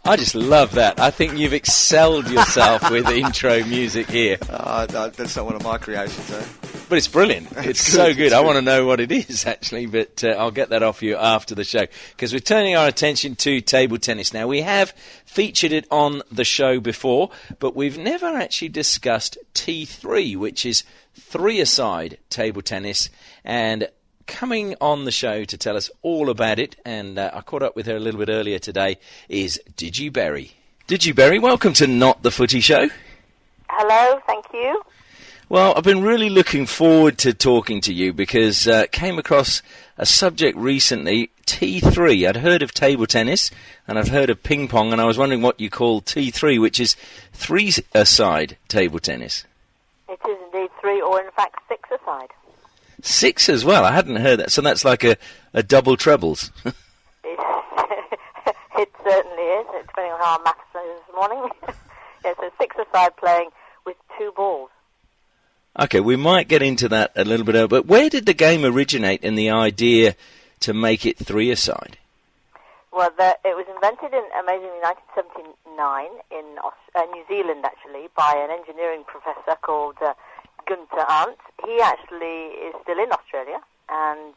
I just love that. I think you've excelled yourself with intro music here. That's not one of my creations, though. But it's brilliant. It's so good. I want to know what it is, actually, but I'll get that off you after the show. Because we're turning our attention to table tennis now. We have featured it on the show before, but we've never actually discussed T3, which is three-a-side table tennis. And coming on the show to tell us all about it, and I caught up with her a little bit earlier today, is Digi Berry. Digi Berry, welcome to Not the Footy Show. Hello, thank you. Well, I've been really looking forward to talking to you because came across a subject recently, T3. I'd heard of table tennis and I've heard of ping pong, and I was wondering what you call T3, which is three-a-side table tennis. It is indeed three, or in fact six-a-side. Six as well? I hadn't heard that. So that's like a double trebles. It certainly is, depending on how our maths is this morning. Yeah, so six-a-side playing with two balls. Okay, we might get into that a little bit, but where did the game originate in the idea to make it three-a-side? Well, it was invented in, amazingly, 1979 in New Zealand, actually, by an engineering professor called Gunther Arndt. He actually is still in Australia and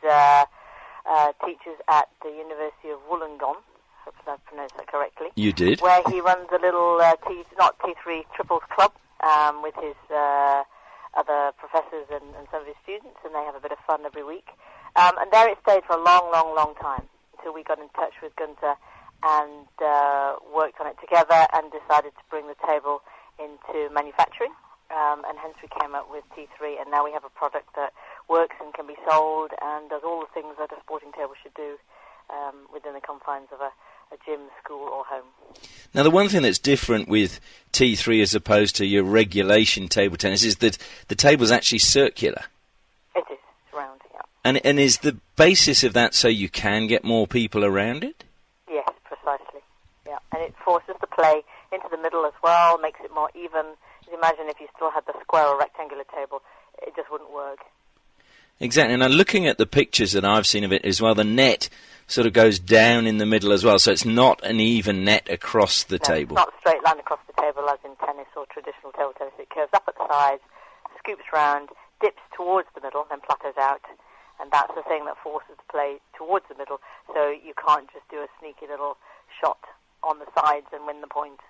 teaches at the University of Wollongong. Hope I pronounced that correctly. You did. Where he runs a little T3 triples club with his other professors and some of his students, and they have a bit of fun every week. And there it stayed for a long, long, long time until we got in touch with Gunther and worked on it together and decided to bring the table into manufacturing. And hence we came up with T3, and now we have a product that works and can be sold and does all the things that a sporting table should do within the confines of a gym, school or home. Now, the one thing that's different with T3 as opposed to your regulation table tennis is that the table's actually circular. It is. It's round, yeah. And is the basis of that so you can get more people around it? Yes, precisely. Yeah, and it forces the play into the middle as well, makes it more even. Imagine if you still had the square or rectangular table, it just wouldn't work. Exactly, and I'm looking at the pictures that I've seen of it as well. The net sort of goes down in the middle as well, so it's not an even net across the table. It's not a straight line across the table as in tennis or traditional table tennis. It curves up at the sides, scoops round, dips towards the middle, then plateaus out, and that's the thing that forces the play towards the middle, so you can't just do a sneaky little shot on the sides and win the point.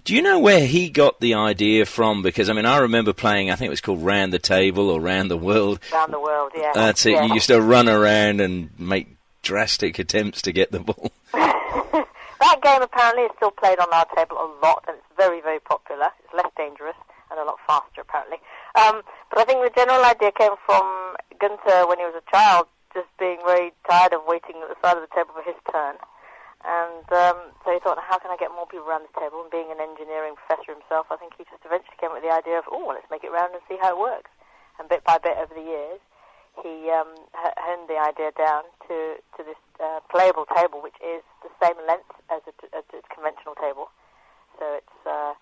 Do you know where he got the idea from? Because, I mean, I remember playing, I think it was called Round the Table or Round the World. Round the World, yeah. That's it. Yeah. You used to run around and make drastic attempts to get the ball. That game apparently is still played on our table a lot, and it's very, very popular. It's less dangerous and a lot faster, apparently. But I think the general idea came from Gunther when he was a child, just being very tired of waiting at the side of the table for his turn. And so he thought, how can I get more people around this table? And being an engineering professor himself, I think he just eventually came up with the idea of, let's make it round and see how it works. And bit by bit over the years, he honed the idea down to this playable table, which is the same length as a conventional table. So it's the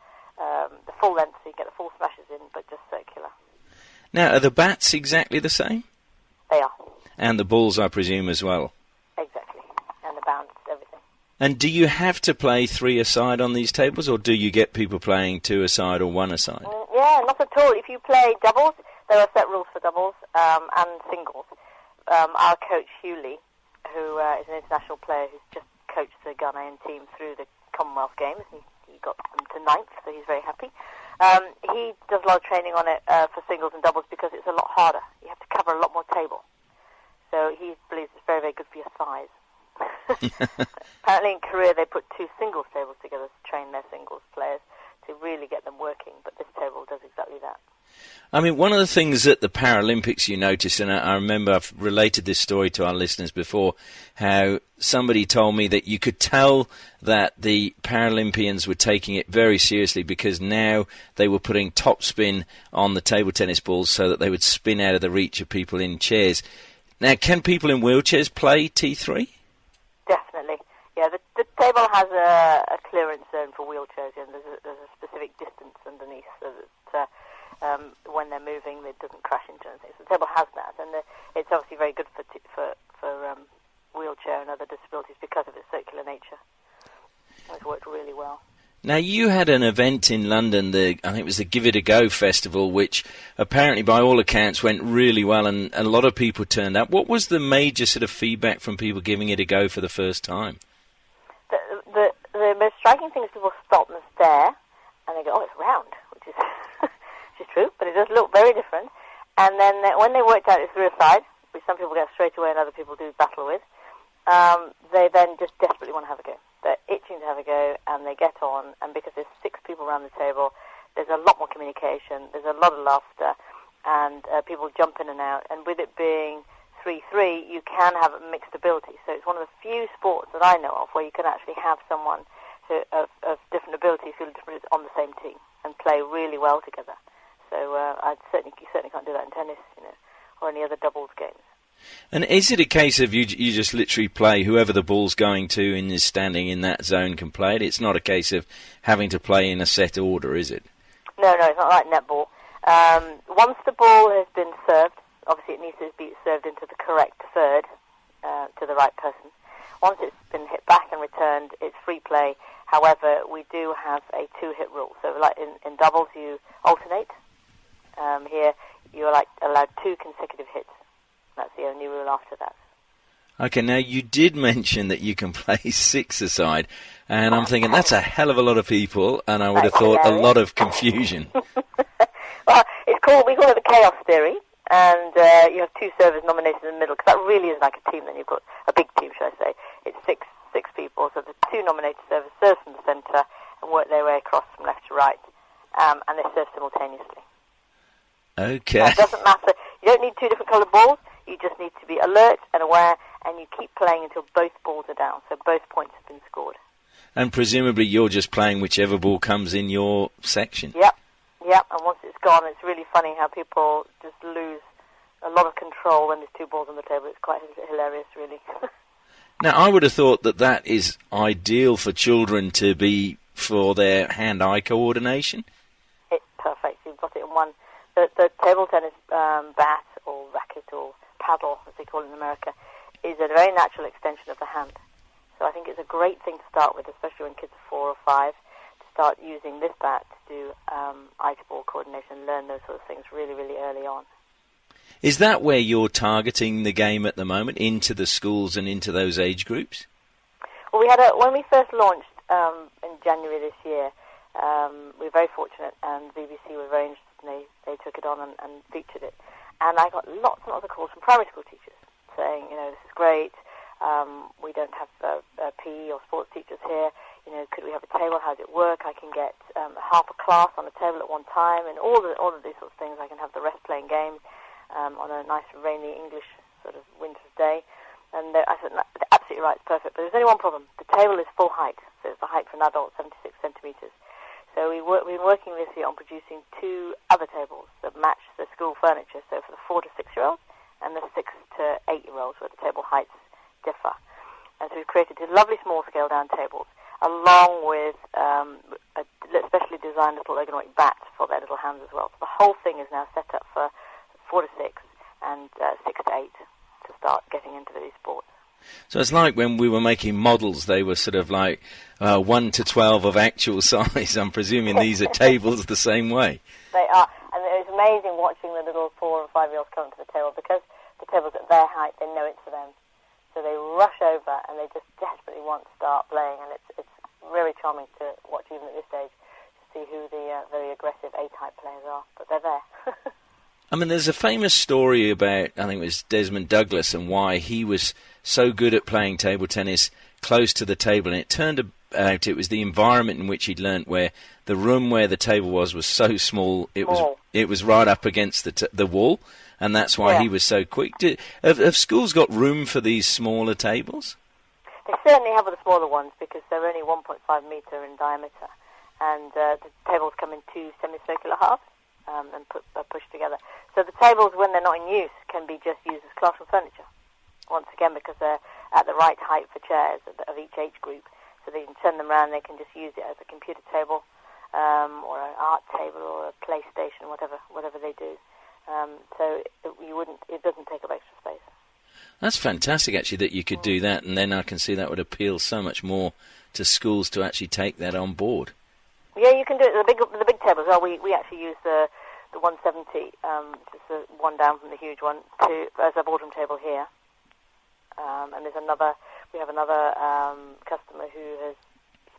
full length, so you get the full smashes in, but just circular. Now, are the bats exactly the same? They are. And the balls, I presume, as well? Exactly. And the bounce, everything. And do you have to play three-a-side on these tables, or do you get people playing two-a-side or one-a-side? Yeah, not at all. If you play doubles, there are set rules for doubles and singles. Our coach, Hewley, who is an international player who's just coached the Ghanaian team through the Commonwealth Games, he got them to 9th, so he's very happy. He does a lot of training on it for singles and doubles because it's a lot harder. You have to cover a lot more table. So he believes it's very, very good for your size. Apparently in Korea they put two singles tables together to train their singles players to really get them working, but this table does exactly that. I mean, one of the things at the Paralympics you noticed, and I remember I've related this story to our listeners before, how somebody told me that you could tell that the Paralympians were taking it very seriously because now they were putting topspin on the table tennis balls so that they would spin out of the reach of people in chairs. Now, can people in wheelchairs play T3? Definitely. Yeah, the table has a clearance zone for wheelchairs, and there's a specific distance underneath so that when they're moving, it doesn't crash into anything. So the table has that, and it's obviously very good for wheelchair and other disabilities because of its circular nature. It's worked Now, you had an event in London, I think it was the Give It a Go festival, which apparently, by all accounts, went really well, and a lot of people turned up. What was the major sort of feedback from people giving it a go for the first time? The most striking thing is people stop and stare, and they go, "Oh, it's round," which is which is true, but it does look very different. And then when they worked out it's rear side, which some people get straight away and other people do battle with, they then just desperately want to have a go. They're itching to have a go, and they get on, and because there's 6 people around the table, there's a lot more communication, there's a lot of laughter, and people jump in and out. And with it being 3-3, you can have a mixed ability. So it's one of the few sports that I know of where you can actually have someone of different abilities who are different on the same team and play really well together. So you certainly can't do that in tennis, or any other doubles games. And is it a case of you just literally play whoever the ball's going to and is standing in that zone can play it? It's not a case of having to play in a set order, is it? No, it's not like netball. Once the ball has been served, obviously it needs to be served into the correct third to the right person. Once it's been hit back and returned, it's free play. However, we do have a 2-hit rule. So like in doubles, you alternate. Here, you're allowed 2 consecutive hits. That's the only rule after that. Okay, now you did mention that you can play 6-a-side, and I'm thinking that's a hell of a lot of people, and I would have thought a lot of confusion. Well, we call it the chaos theory, and you have 2 servers nominated in the middle, because that really is like a team. Then you've got a big team, should I say? It's six people, so the 2 nominated servers serve from the centre and work their way across from left to right, and they serve simultaneously. Okay. It doesn't matter. You don't need 2 different coloured balls. You just need to be alert and aware, and you keep playing until both balls are down, so both points have been scored. And presumably you're just playing whichever ball comes in your section. Yep, and once it's gone, it's really funny how people just lose a lot of control when there's 2 balls on the table. It's quite hilarious, really. Now, I would have thought that is ideal for children to be for their hand-eye coordination. It's perfect. You've got it in one. The table tennis bat or racket or paddle, as they call it in America, is a very natural extension of the hand. So I think it's a great thing to start with, especially when kids are 4 or 5, to start using this bat to do eye-to-ball coordination, learn those sort of things really, really early on. Is that where you're targeting the game at the moment, into the schools and into those age groups? Well, when we first launched in January this year, we were very fortunate, and the BBC were very interested, and they took it on and featured it. And I got lots and lots of calls from primary school teachers saying, this is great, we don't have PE or sports teachers here, could we have a table, how does it work, I can get half a class on a table at one time, and all of these sorts of things. I can have the rest playing games on a nice rainy English sort of winter's day. And I said, absolutely right, it's perfect, but there's only one problem. The table is full height, so it's the height for an adult, 76 centimetres. So we've been working this year on producing 2 other tables that match the school furniture, so for the 4 to 6-year-olds and the 6 to 8-year-olds, where the table heights differ. And so we've created lovely small scale-down tables, along with a specially designed little ergonomic bat for their little hands as well. So the whole thing is now set up for 4 to 6 and 6 to 8 to start getting into these sports. So it's like when we were making models, they were sort of like 1 to 12 of actual size. I'm presuming these are tables the same way. They are, and it was amazing watching the little 4 and 5-year-olds come to the table, because the table's at their height, they know it's for them. So they rush over and they just desperately want to start playing, and it's very charming to watch even at this stage to see who the very aggressive A-type players are, but they're there. I mean, there's a famous story about, I think it was Desmond Douglas, and why he was so good at playing table tennis close to the table, and it turned out it was the environment in which he'd learnt, where the room where the table was so small, it was right up against the wall, and that's why he was so quick. Have schools got room for these smaller tables? They certainly have the smaller ones, because they're only 1.5 metre in diameter, and the tables come in 2 semicircular halves. And pushed together. So the tables, when they're not in use, can be just used as classroom furniture. Once again, because they're at the right height for chairs of each age group. So they can turn them around, they can just use it as a computer table, or an art table, or a PlayStation, whatever they do. So it doesn't take up extra space. That's fantastic, actually, that you could do that, and then I can see that would appeal so much more to schools to actually take that on board. Yeah, you can do it. The big table as well. We actually use the 170, just the one down from the huge one, as a boardroom table here. And we have another customer who has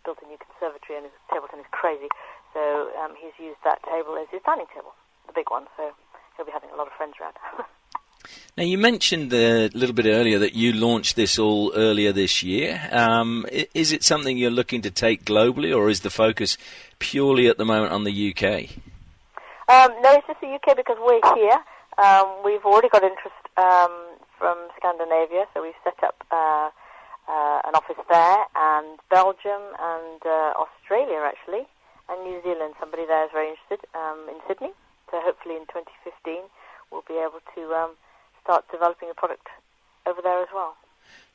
built a new conservatory and his table tennis is crazy. So he's used that table as his dining table, the big one. So he'll be having a lot of friends around. Now, you mentioned a little bit earlier that you launched this all earlier this year. Is it something you're looking to take globally, or is the focus purely at the moment on the UK? No, it's just the UK because we're here. We've already got interest from Scandinavia, so we've set up an office there, and Belgium and Australia, actually, and New Zealand. Somebody there is very interested in Sydney. So hopefully in 2015 we'll be able to start developing a product over there as well.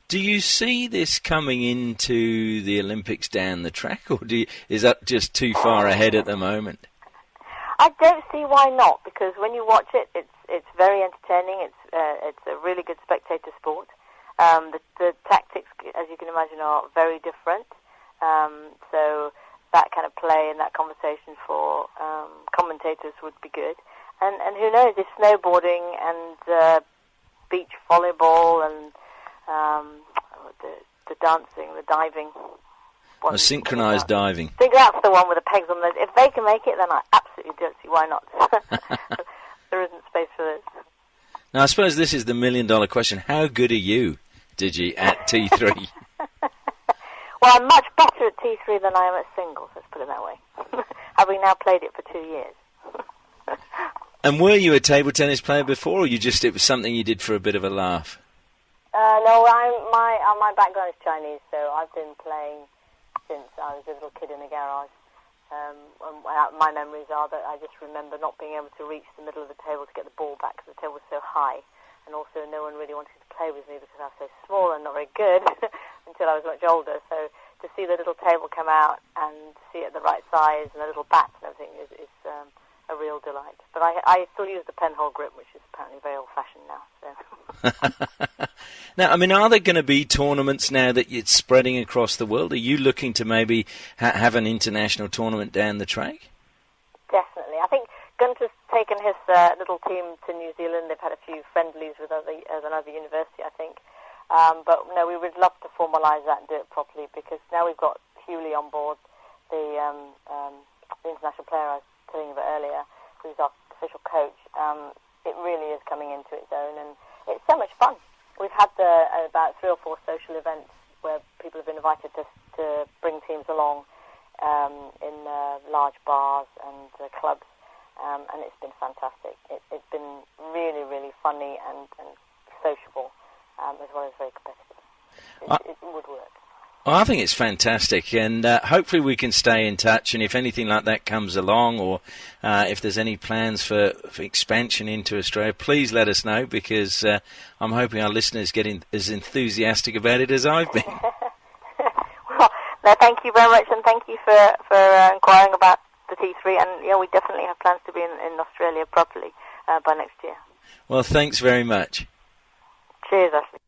Do you see this coming into the Olympics down the track, or is that just too far ahead at the moment? I don't see why not, because when you watch it, it's very entertaining. It's a really good spectator sport. The tactics, as you can imagine, are very different. So that kind of play and that conversation for commentators would be good. And who knows, if snowboarding and beach volleyball and the dancing, the diving. Synchronised diving. I think that's the one with the pegs on those. If they can make it, then I absolutely don't see why not. There isn't space for this. Now, I suppose this is the million-dollar question. How good are you, Digi, at T3? Well, I'm much better at T3 than I am at singles, let's put it that way. Having now played it for 2 years. And were you a table tennis player before, or it was something you did for a bit of a laugh? No, my background is Chinese, so I've been playing since I was a little kid in a garage. My memories are that I just remember not being able to reach the middle of the table to get the ball back because the table was so high, and also no one really wanted to play with me because I was so small and not very good until I was much older. So to see the little table come out and see it the right size and the little bats and everything is a real delight. But I still use the penhole grip, which is apparently very old-fashioned now. So. Now, I mean, are there going to be tournaments now that it's spreading across the world? Are you looking to maybe have an international tournament down the track? Definitely. I think Gunter's taken his little team to New Zealand. They've had a few friendlies with another university, I think. But no, we would love to formalise that and do it properly, because now we've got Hewley on board, the international player I was telling you about earlier, who's our official coach. It really is coming into its own, and it's so much fun. We've had about 3 or 4 social events where people have been invited to bring teams along in large bars and clubs, and it's been fantastic. It's been really, really funny and sociable, as well as very competitive. It would work. Well, I think it's fantastic, and hopefully we can stay in touch, and if anything like that comes along, or if there's any plans for expansion into Australia, please let us know, because I'm hoping our listeners get as enthusiastic about it as I've been. Well, no, thank you very much, and thank you for inquiring about the T3, and we definitely have plans to be in Australia properly by next year. Well, thanks very much. Cheers, Ashley.